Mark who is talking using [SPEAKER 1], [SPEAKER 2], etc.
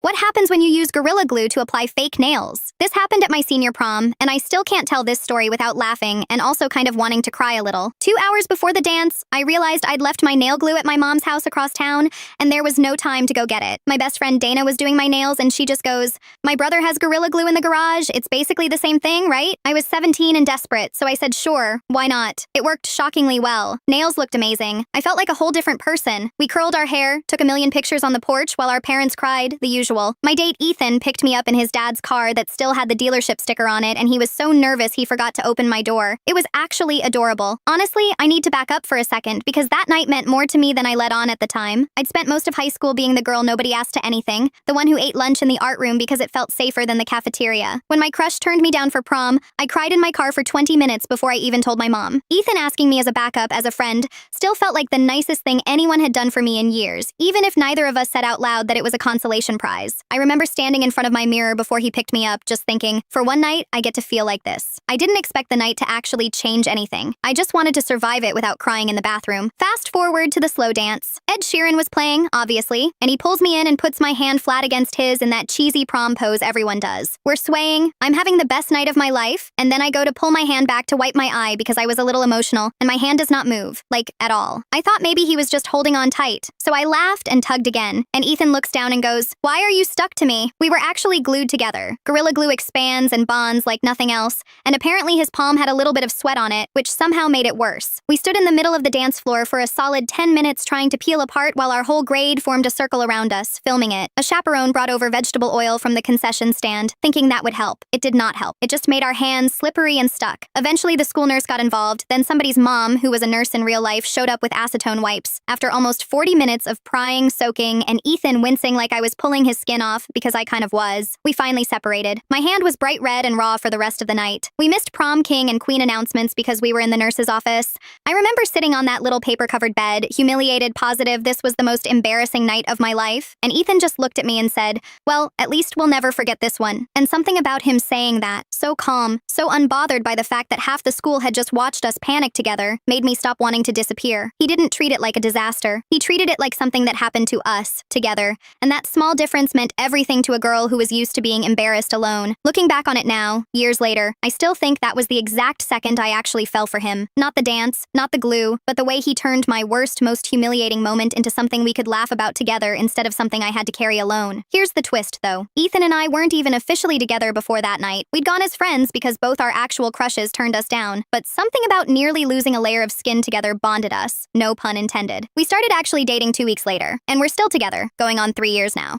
[SPEAKER 1] What happens when you use Gorilla Glue to apply fake nails? This happened at my senior prom, and I still can't tell this story without laughing and also kind of wanting to cry a little. 2 hours before the dance, I realized I'd left my nail glue at my mom's house across town, and there was no time to go get it. My best friend Dana was doing my nails, and she just goes, "My brother has Gorilla Glue in the garage. It's basically the same thing, right?" I was 17 and desperate, so I said sure, why not? It worked shockingly well. Nails looked amazing. I felt like a whole different person. We curled our hair, took a million pictures on the porch while our parents cried, the usual. My date Ethan picked me up in his dad's car that still had the dealership sticker on it, and he was so nervous he forgot to open my door. It was actually adorable. Honestly, I need to back up for a second because that night meant more to me than I let on at the time. I'd spent most of high school being the girl nobody asked to anything, the one who ate lunch in the art room because it felt safer than the cafeteria. When my crush turned me down for prom, I cried in my car for 20 minutes before I even told my mom. Ethan asking me as a backup, as a friend, still felt like the nicest thing anyone had done for me in years, even if neither of us said out loud that it was a consolation prize. I remember standing in front of my mirror before he picked me up, just thinking, for one night, I get to feel like this. I didn't expect the night to actually change anything. I just wanted to survive it without crying in the bathroom. Fast forward to the slow dance. Ed Sheeran was playing, obviously, and he pulls me in and puts my hand flat against his in that cheesy prom pose everyone does. We're swaying, I'm having the best night of my life, and then I go to pull my hand back to wipe my eye because I was a little emotional, and my hand does not move, like, at all. I thought maybe he was just holding on tight, so I laughed and tugged again, and Ethan looks down and goes, "Why are you stuck to me?" We were actually glued together. Gorilla Glue expands and bonds like nothing else, and apparently his palm had a little bit of sweat on it, which somehow made it worse. We stood in the middle of the dance floor for a solid 10 minutes trying to peel apart while our whole grade formed a circle around us, filming it. A chaperone brought over vegetable oil from the concession stand, thinking that would help. It did not help. It just made our hands slippery and stuck. Eventually, the school nurse got involved, then somebody's mom, who was a nurse in real life, showed up with acetone wipes. After almost 40 minutes of prying, soaking, and Ethan wincing like I was pulling his skin off, because I kind of was, we finally separated. My hand was bright red and raw for the rest of the night. We missed prom king and queen announcements because we were in the nurse's office. I remember sitting on that little paper-covered bed, humiliated, positive this was the most embarrassing night of my life, and Ethan just looked at me and said, "Well, at least we'll never forget this one." And something about him saying that, so calm, so unbothered by the fact that half the school had just watched us panic together, made me stop wanting to disappear. He didn't treat it like a disaster. He treated it like something that happened to us, together, and that small difference meant everything to a girl who was used to being embarrassed alone. Looking back on it now, years later, I still think that was the exact second I actually fell for him. Not the dance, not the glue, but the way he turned my worst, most humiliating moment into something we could laugh about together instead of something I had to carry alone. Here's the twist, though. Ethan and I weren't even officially together before that night. We'd gone as friends because both our actual crushes turned us down, but something about nearly losing a layer of skin together bonded us. No pun intended. We started actually dating 2 weeks later, and we're still together, going on 3 years now.